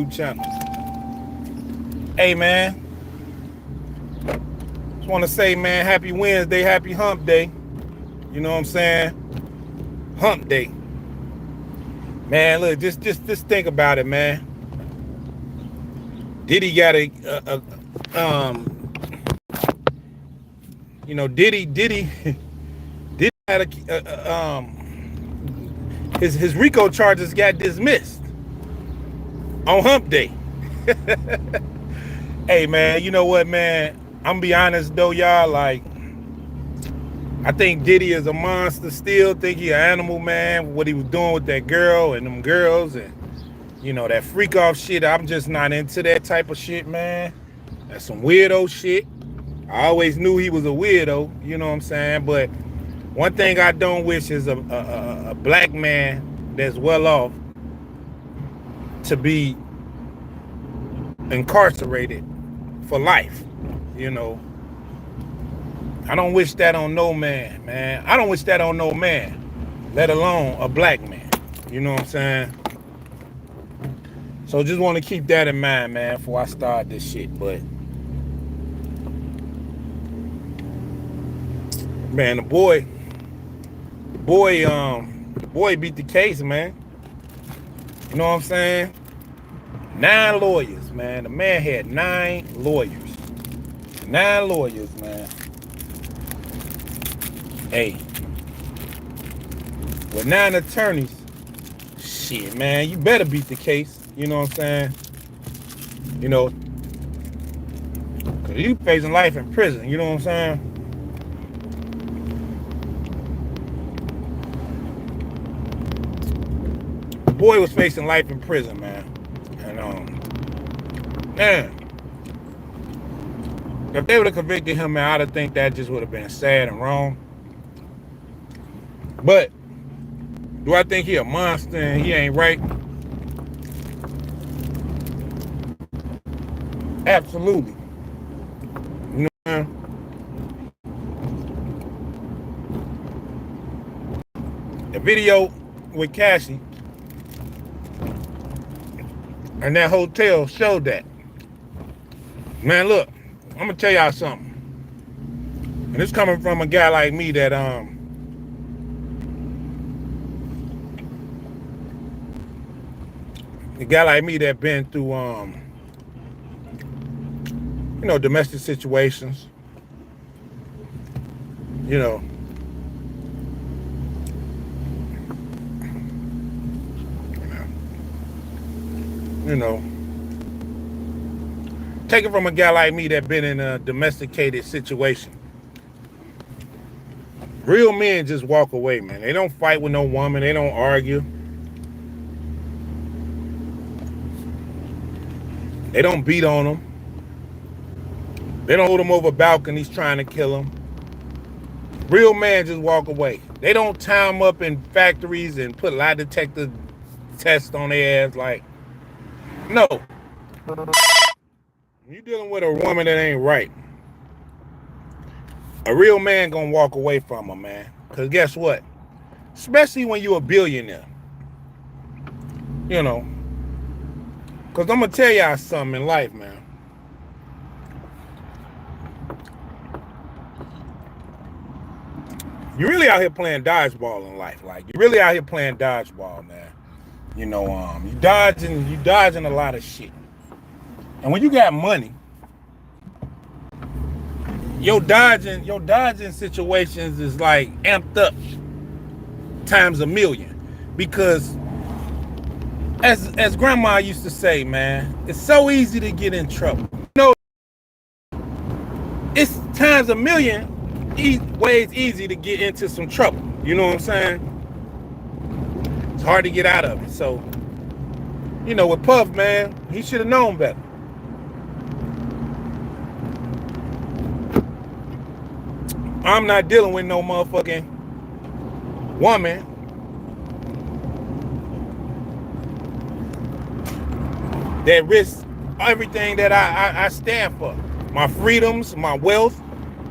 channel. Hey man, just want to say, man, happy Wednesday, happy hump day. You know what I'm saying? Hump day. Man, look, just think about it, man. Diddy got Diddy Diddy had his RICO charges got dismissed on hump day. Hey man, you know what, man? I'm gonna be honest though, y'all. Like, I think Diddy is a monster still. Think he an animal, man. What he was doing with that girl and them girls and that freak off shit. I'm just not into that type of shit, man. That's some weirdo shit. I always knew he was a weirdo, you know what I'm saying? But one thing I don't wish is a black man that's well off to be incarcerated for life. I don't wish that on no man, man. I don't wish that on no man, let alone a black man. You know what I'm saying? So just want to keep that in mind, man, before I start this shit. But man, the boy beat the case, man. You know what I'm saying? 9 lawyers, man. The man had 9 lawyers. 9 lawyers, man. Hey, with 9 attorneys, shit, man, you better beat the case. You know what I'm saying? Cause you facing life in prison. You know what I'm saying? The boy was facing life in prison, man. And man, if they would have convicted him, man, I'd think that just would have been sad and wrong. But do I think he a monster and he ain't right? Absolutely. You know what I'm saying? The video with Cassie and that hotel showed that. Man, look, I'm gonna tell y'all something. And it's coming from a guy like me that a guy like me that been through domestic situations. Take it from a guy like me that been in a domesticated situation. Real men just walk away, man. They don't fight with no woman. They don't argue. They don't beat on them. They don't hold them over balconies trying to kill them. Real men just walk away. They don't tie them up in factories and put lie detector tests on their ass. Like, no. You dealing with a woman that ain't right. A real man gonna walk away from her, man. Because guess what? Especially when you're a billionaire. Because I'm going to tell y'all something in life, man. You're really out here playing dodgeball in life. Like, you're really out here playing dodgeball, man. You dodging a lot of shit. And when you got money, your dodging situations is like amped up times a million. Because as grandma used to say, man, it's so easy to get in trouble. It's times a million ways easy to get into some trouble. You know what I'm saying? It's hard to get out of it. So, with Puff, man, he should have known better. I'm not dealing with no motherfucking woman that risks everything that I stand for. My freedoms, my wealth,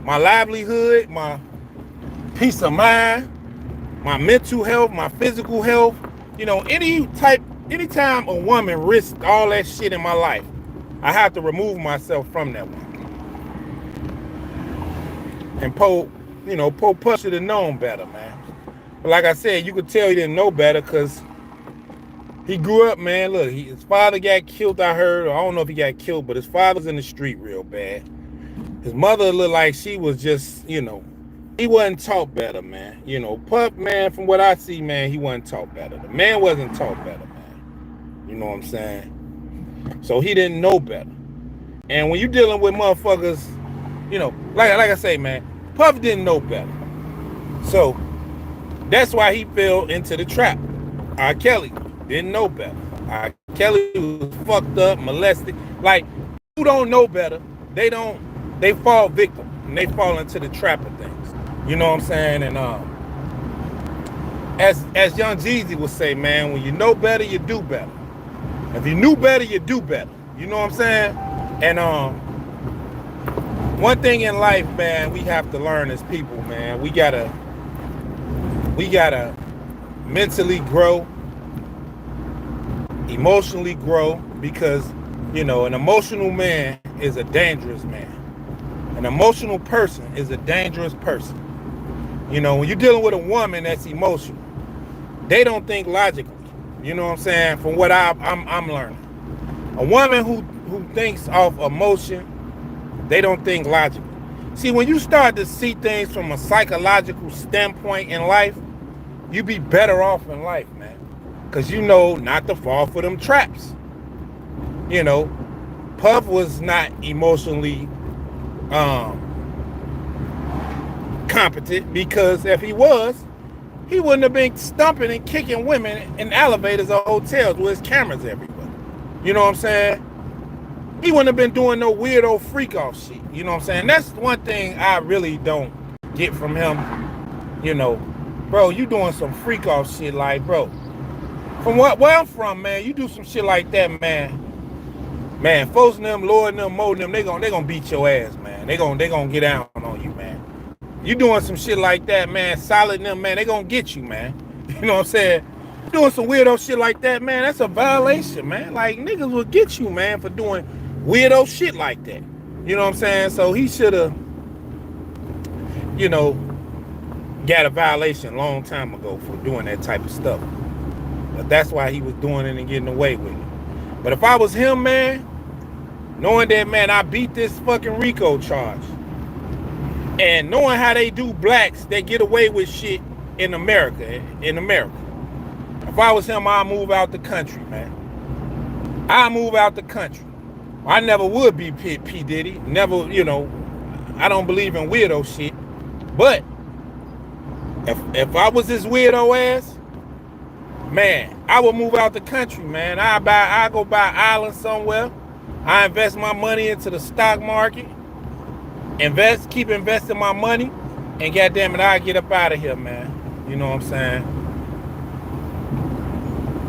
my livelihood, my peace of mind, my mental health, my physical health. Any type anytime a woman risks all that shit in my life, I have to remove myself from that one. And Poe Puff should have known better, man. But like I said, you could tell he didn't know better because he grew up, man. Look, his father got killed, I heard. I don't know if he got killed, but his father's in the street real bad. His mother looked like she was just, he wasn't taught better, man. Pup, man, from what I see, man, he wasn't taught better. The man wasn't taught better, man. You know what I'm saying? So he didn't know better. And when you're dealing with motherfuckers, like I say, man, Puff didn't know better. So that's why he fell into the trap. R. Kelly didn't know better. R. Kelly was fucked up, molested. Like, who don't know better, they fall victim. And they fall into the trap of things. You know what I'm saying? And as Young Jeezy would say, man, when you know better, you do better. If you knew better, you do better. You know what I'm saying? And one thing in life, man, we have to learn as people, man. We gotta mentally grow, emotionally grow, because an emotional man is a dangerous man. An emotional person is a dangerous person. When you're dealing with a woman that's emotional, they don't think logically. You know what I'm saying? From what I'm learning, a woman who thinks off emotion, they don't think logically. See, when you start to see things from a psychological standpoint in life, you be better off in life, man. Because you know not to fall for them traps. Puff was not emotionally competent, because if he was, he wouldn't have been stumping and kicking women in elevators or hotels with his cameras everywhere. You know what I'm saying? He wouldn't have been doing no weirdo freak off shit. You know what I'm saying? That's one thing I really don't get from him. Bro, you doing some freak off shit, like, bro. From where I'm from, man, you do some shit like that, man. Man, folks and them, Lord and them, Mo and them, they gonna beat your ass, man. They gonna get down on you, man. You doing some shit like that, man, Solid and them, man, they gonna get you, man. You know what I'm saying? Doing some weirdo shit like that, man, that's a violation, man. Like, niggas will get you, man, for doing weirdo shit like that. You know what I'm saying? So he should have, got a violation a long time ago for doing that type of stuff. But that's why he was doing it and getting away with it. But if I was him, man, knowing that, man, I beat this fucking RICO charge, and knowing how they do blacks that get away with shit in America, if I was him, I'd move out the country, man. I'd move out the country. I never would be P. Diddy. Never, I don't believe in weirdo shit. But if I was this weirdo ass, man, I would move out the country, man. I go buy an island somewhere. I invest my money into the stock market. Keep investing my money, and goddamn it, I get up out of here, man. You know what I'm saying?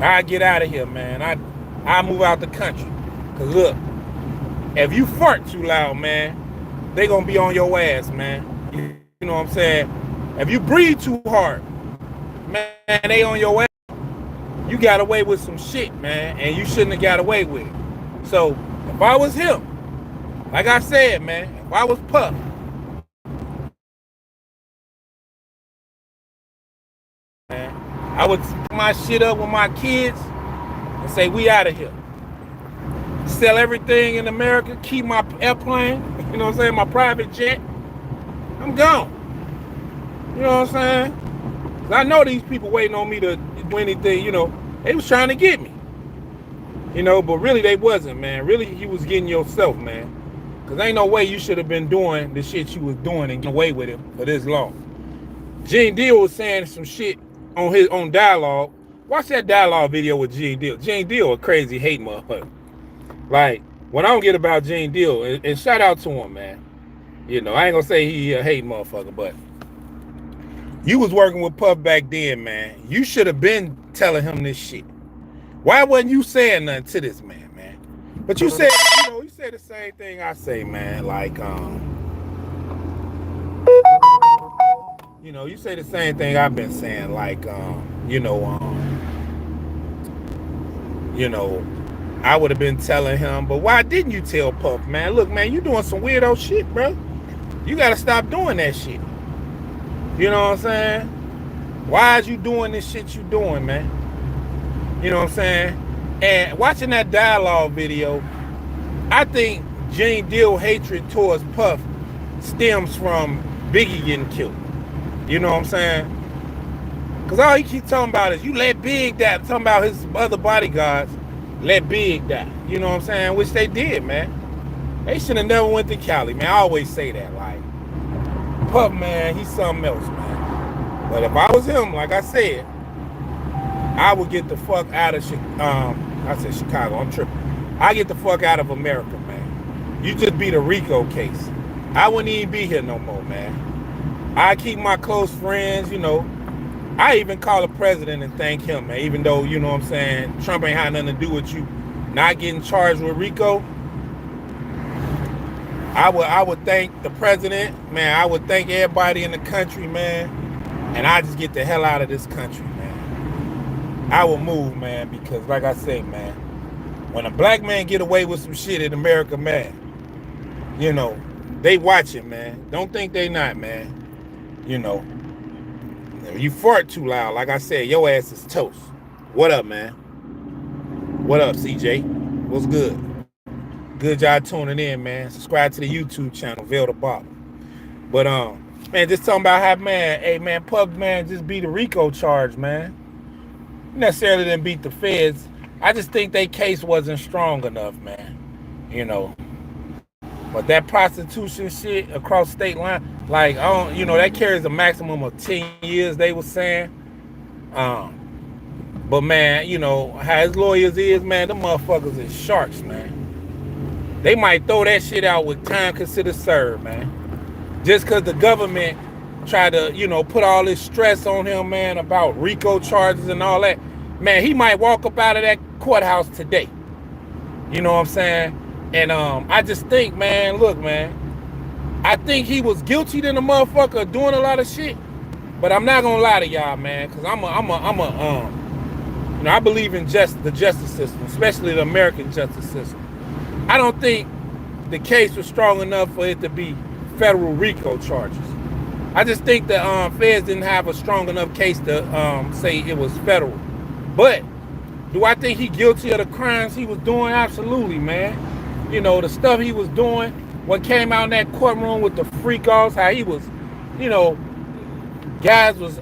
I get out of here, man. I move out the country. Cause look, if you fart too loud, man, they gonna be on your ass, man. You know what I'm saying? If you breathe too hard, man, they on your ass. You got away with some shit, man, and you shouldn't have got away with it. So if I was him, like I said, man, if I was Puff, man, I would put my shit up with my kids and say, we out of here. Sell everything in America, keep my airplane, you know what I'm saying, my private jet. I'm gone. You know what I'm saying? 'Cause I know these people waiting on me to do anything, they was trying to get me. But really they wasn't, man. Really, you was getting yourself, man. Because ain't no way you should have been doing the shit you was doing and getting away with it for this long. Gene Deal was saying some shit on his own dialogue. Watch that dialogue video with Gene Deal. Gene Deal a crazy hate motherfucker. Like, what I don't get about Gene Deal, and shout out to him, man. I ain't gonna say he a hate motherfucker, but you was working with Puff back then, man. You should have been telling him this shit. Why wasn't you saying nothing to this man, man? But you said, you said the same thing I say, man. Like, you say the same thing I've been saying. Like, you know, I would have been telling him, but why didn't you tell Puff, man? Look, man, you doing some weirdo shit, bro. You got to stop doing that shit. You know what I'm saying? Why is you doing this shit you doing, man? You know what I'm saying? And watching that dialogue video, I think Gene Deal hatred towards Puff stems from Biggie getting killed. You know what I'm saying? Because all he keep talking about is, you let Big die. Talking about his other bodyguards, let Big die. You know what I'm saying? Which they did, man. They should have never went to Cali, man. I always say that. Like, Puff, man, he's something else, man. But if I was him, like I said, I would get the fuck out of I said Chicago, I'm tripping. I get the fuck out of America, man. You just beat a RICO case. I wouldn't even be here no more, man. I keep my close friends, you know. I even call the president and thank him, man. Even though, you know what I'm saying, Trump ain't had nothing to do with you not getting charged with RICO. I would thank the president, man. I would thank everybody in the country, man. And I just get the hell out of this country, man. I will move, man, because like I say, man, when a black man get away with some shit in America, man, you know, they watching, man. Don't think they not, man. You know, if you fart too loud, like I said, your ass is toast. What up, man? What up, CJ? What's good? Good job tuning in, man. Subscribe to the YouTube channel, Veil the Bob. But man, just talking about how, man, hey man, Puff, man, just beat a RICO charge, man. Necessarily didn't beat the feds. I just think their case wasn't strong enough, man. You know. But that prostitution shit across state line, like, I don't, you know, that carries a maximum of 10 years, they were saying. But man, you know, how his lawyers is, man, them motherfuckers is sharks, man. They might throw that shit out with time considered served, man. Just because the government tried to, you know, put all this stress on him, man, about RICO charges and all that. Man, he might walk up out of that courthouse today. You know what I'm saying? And I just think, man, look, man, I think he was guilty than a motherfucker of doing a lot of shit. But I'm not gonna lie to y'all, man, because you know, I believe in the justice system, especially the American justice system. I don't think the case was strong enough for it to be federal RICO charges. I just think the feds didn't have a strong enough case to say it was federal. But do I think he guilty of the crimes he was doing? Absolutely, man. You know, the stuff he was doing, what came out in that courtroom with the freak offs, how he was, you know, guys was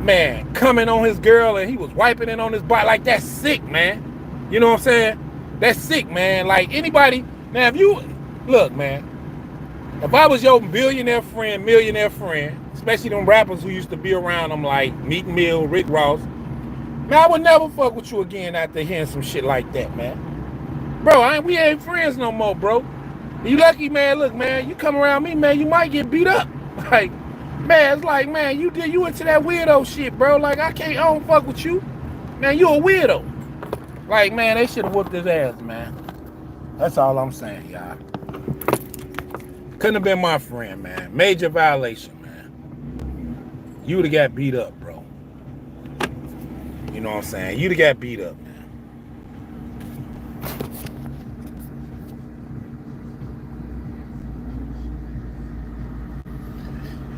man, coming on his girl and he was wiping it on his body. Like, that's sick, man. You know what I'm saying? That's sick, man. Like, anybody, man, if you, look, man, if I was your millionaire friend, especially them rappers who used to be around them like Meek Mill, Rick Ross, man, I would never fuck with you again after hearing some shit like that, man. Bro, we ain't friends no more, bro. You lucky, man. Look, man, you come around me, man, you might get beat up. Like, man, it's like, man, you into that weirdo shit, bro. Like, I don't fuck with you. Man, you a weirdo. Like, man, they should have whooped his ass, man. That's all I'm saying, y'all. Couldn't have been my friend, man. Major violation, man. You would have got beat up, bro. You know what I'm saying? You'd have got beat up, man.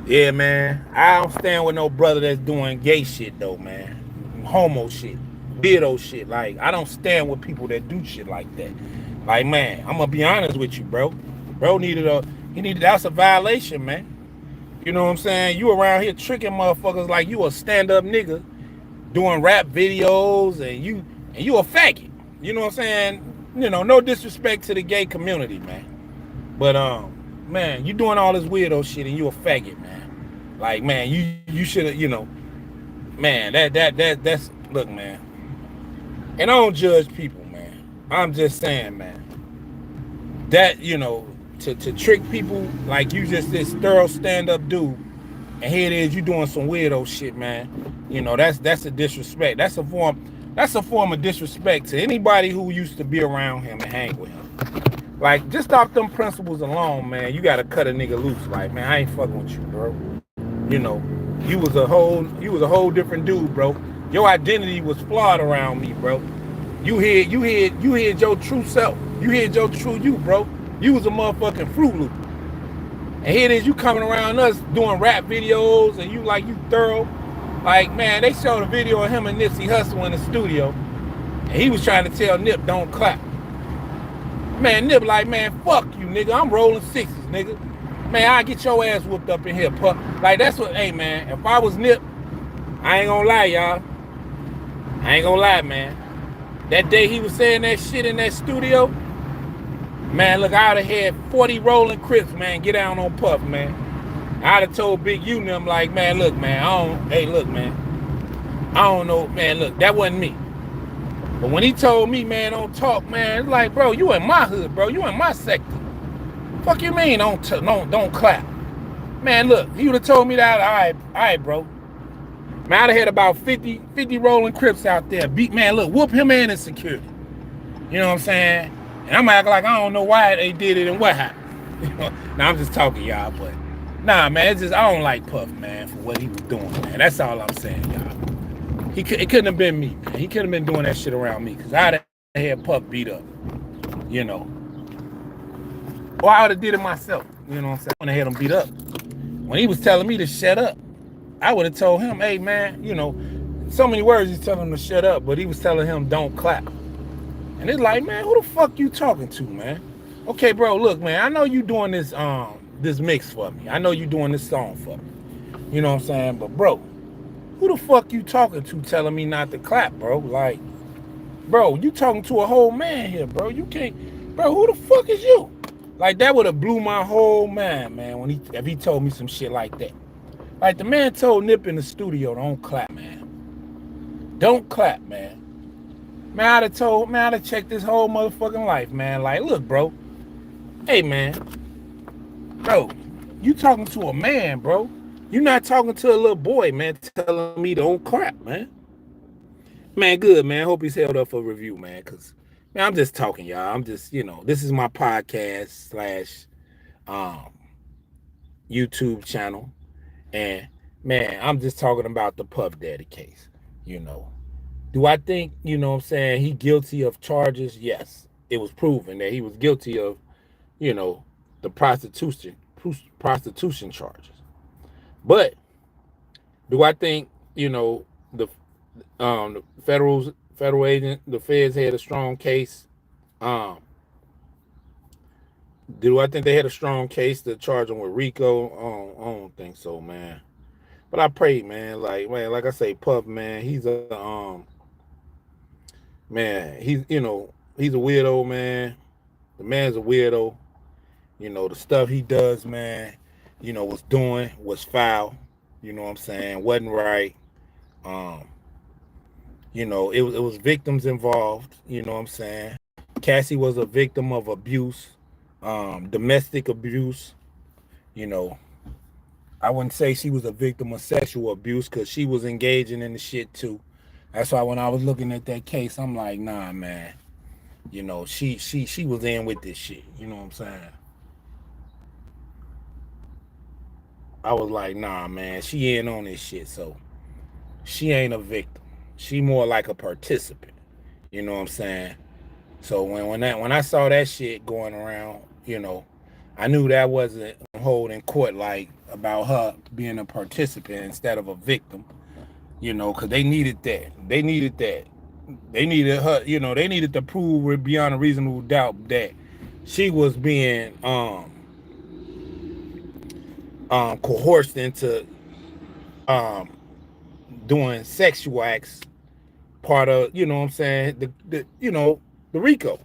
Yeah, man. I don't stand with no brother that's doing gay shit, though, man. Homo shit. Weirdo shit. Like, I don't stand with people that do shit like that. Like, man, I'm gonna be honest with you, bro. Bro that's a violation, man. You know what I'm saying? You around here tricking motherfuckers like you a stand-up nigga doing rap videos and you a faggot. You know what I'm saying? You know, no disrespect to the gay community, man. But man, you doing all this weirdo shit and you a faggot, man. Like, man, you should have, you know, man, that's look, man. And I don't judge people, man. I'm just saying, man, that, you know, to trick people like you just this thorough stand-up dude, and here it is, you doing some weirdo shit, man. You know, that's a disrespect. That's a form of disrespect to anybody who used to be around him and hang with him. Like, just off them principles alone, man, you gotta cut a nigga loose. Like, man, I ain't fucking with you, bro. You know, you was a whole different dude, bro. Your identity was flawed around me, bro. You hid your true self. You hid your true you, bro. You was a motherfucking Fruit Loop. And here it is, you coming around us doing rap videos and you thorough. Like, man, they showed a video of him and Nipsey Hussle in the studio. And he was trying to tell Nip, don't clap. Man, Nip like, man, fuck you, nigga. I'm rolling sixes, nigga. Man, I get your ass whooped up in here, pup. Like, that's what, hey, man, if I was Nip, I ain't gonna lie, y'all. I ain't gonna lie, man. That day he was saying that shit in that studio, man, look, I'd have had 40 rolling Crips, man, get down on Puff, man. I'd have told Big U and them, like, man, look, man, hey, look, man. I don't know, man, look, that wasn't me. But when he told me, man, don't talk, man, it's like, bro, you in my hood, bro. You in my sector. Fuck you mean don't clap. Man, look, he would have told me that, all right, bro. Man, I'd have had about 50 rolling Crips out there. Beat, man, look, whoop him and his security. You know what I'm saying? And I'm acting like I don't know why they did it and what happened. Now, I'm just talking, y'all, but nah, man, it's just, I don't like Puff, man, for what he was doing, man. That's all I'm saying, y'all. It couldn't have been me, man. He couldn't have been doing that shit around me, because I'd have had Puff beat up, you know. Or I would have did it myself, you know what I'm saying? I would have had him beat up. When he was telling me to shut up, I would have told him, hey, man, you know, so many words he's telling him to shut up, but he was telling him don't clap. And it's like, man, who the fuck you talking to, man? Okay, bro, look, man, I know you doing this this mix for me. I know you doing this song for me. You know what I'm saying? But, bro, who the fuck you talking to telling me not to clap, bro? Like, bro, you talking to a whole man here, bro. You can't, bro, who the fuck is you? Like, that would have blew my whole mind, man, if he told me some shit like that. Like, the man told Nip in the studio, don't clap, man. Don't clap, man. Man, I'd have checked this whole motherfucking life, man. Like, look, bro. Hey, man. Bro, you talking to a man, bro. You not talking to a little boy, man, telling me don't clap, man. Man, good, man. Hope he's held up for review, man, because, man, I'm just talking, y'all. I'm just, you know, this is my podcast / YouTube channel. And, man, I'm just talking about the Puff Daddy case, you know. Do I think, you know what I'm saying, he guilty of charges? Yes. It was proven that he was guilty of, you know, the prostitution charges. But do I think, you know, the federal agent, the feds had a strong case? Do I think they had a strong case to charge him with RICO? I don't think so, man. But I pray, man, like I say, Puff, man, he's a man, he's a weirdo, man. The man's a weirdo. You know, the stuff he does, man, you know, was foul. You know what I'm saying? Wasn't right. You know, it was victims involved, you know what I'm saying? Cassie was a victim of abuse, domestic abuse. You know, I wouldn't say she was a victim of sexual abuse, because she was engaging in the shit too. That's why when I was looking at that case, I'm like, nah, man. You know, she was in with this shit. You know what I'm saying? I was like, nah, man, she in on this shit. So she ain't a victim. She more like a participant. You know what I'm saying? So when I saw that shit going around, you know, I knew that wasn't holding court, like, about her being a participant instead of a victim. You know, because they needed that. They needed her, you know, they needed to prove beyond a reasonable doubt that she was being coerced into doing sexual acts, part of, you know what I'm saying, the RICO.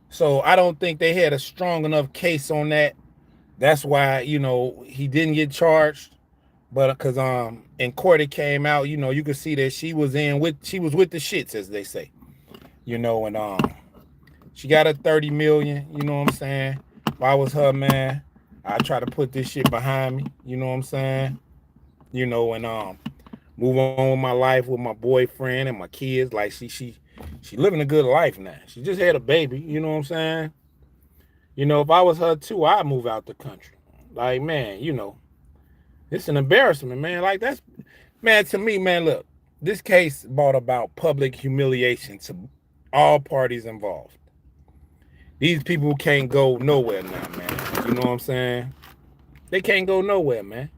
So I don't think they had a strong enough case on that. That's why, you know, he didn't get charged. But because in court it came out, you know, you could see that she was with the shits, as they say. You know, and she got a 30 million, you know what I'm saying? If I was her, man, I'd try to put this shit behind me, you know what I'm saying? You know, and move on with my life with my boyfriend and my kids. Like, she living a good life now. She just had a baby, you know what I'm saying? You know, if I was her too, I'd move out the country. Like, man, you know, it's an embarrassment, man. Like, that's, man, to me, man, look, this case brought about public humiliation to all parties involved. These people can't go nowhere now, man. You know what I'm saying? They can't go nowhere, man.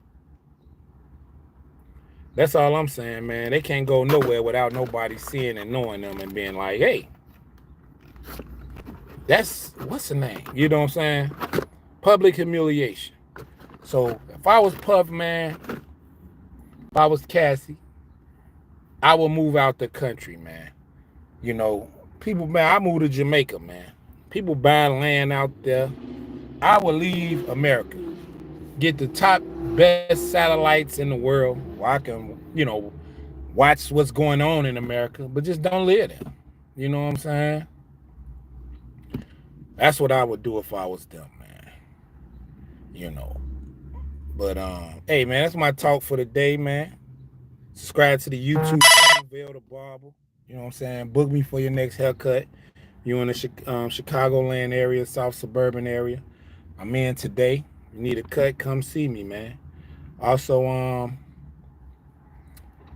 That's all I'm saying, man. They can't go nowhere without nobody seeing and knowing them and being like, hey, that's what's the name? You know what I'm saying? Public humiliation. So if I was Puff, man, if I was Cassie, I would move out the country, man. You know, people, man, I moved to Jamaica, man. People buying land out there. I would leave America, get the top best satellites in the world where I can, watch what's going on in America, but just don't live there. You know what I'm saying? That's what I would do if I was them, man. You know. But hey man, that's my talk for the day, man. Subscribe to the YouTube channel, Vail the Barber. You know what I'm saying? Book me for your next haircut. You in the Chicagoland area, South Suburban area. I'm in today. You need a cut, come see me, man. Also,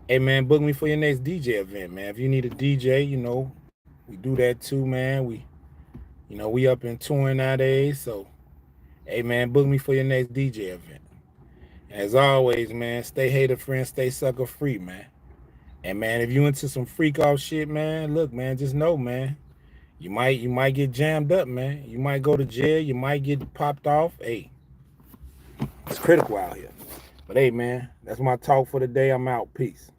hey man, book me for your next DJ event, man. If you need a DJ, we do that too, man. We up in touring nowadays, so hey man, book me for your next DJ event. As always, man, stay hater friend, stay sucker free, man. And man, if you into some freak off shit, man, look, man, just know, man, you might get jammed up, man. You might go to jail, you might get popped off. Hey, it's critical out here. But hey, man, that's my talk for the day. I'm out. Peace.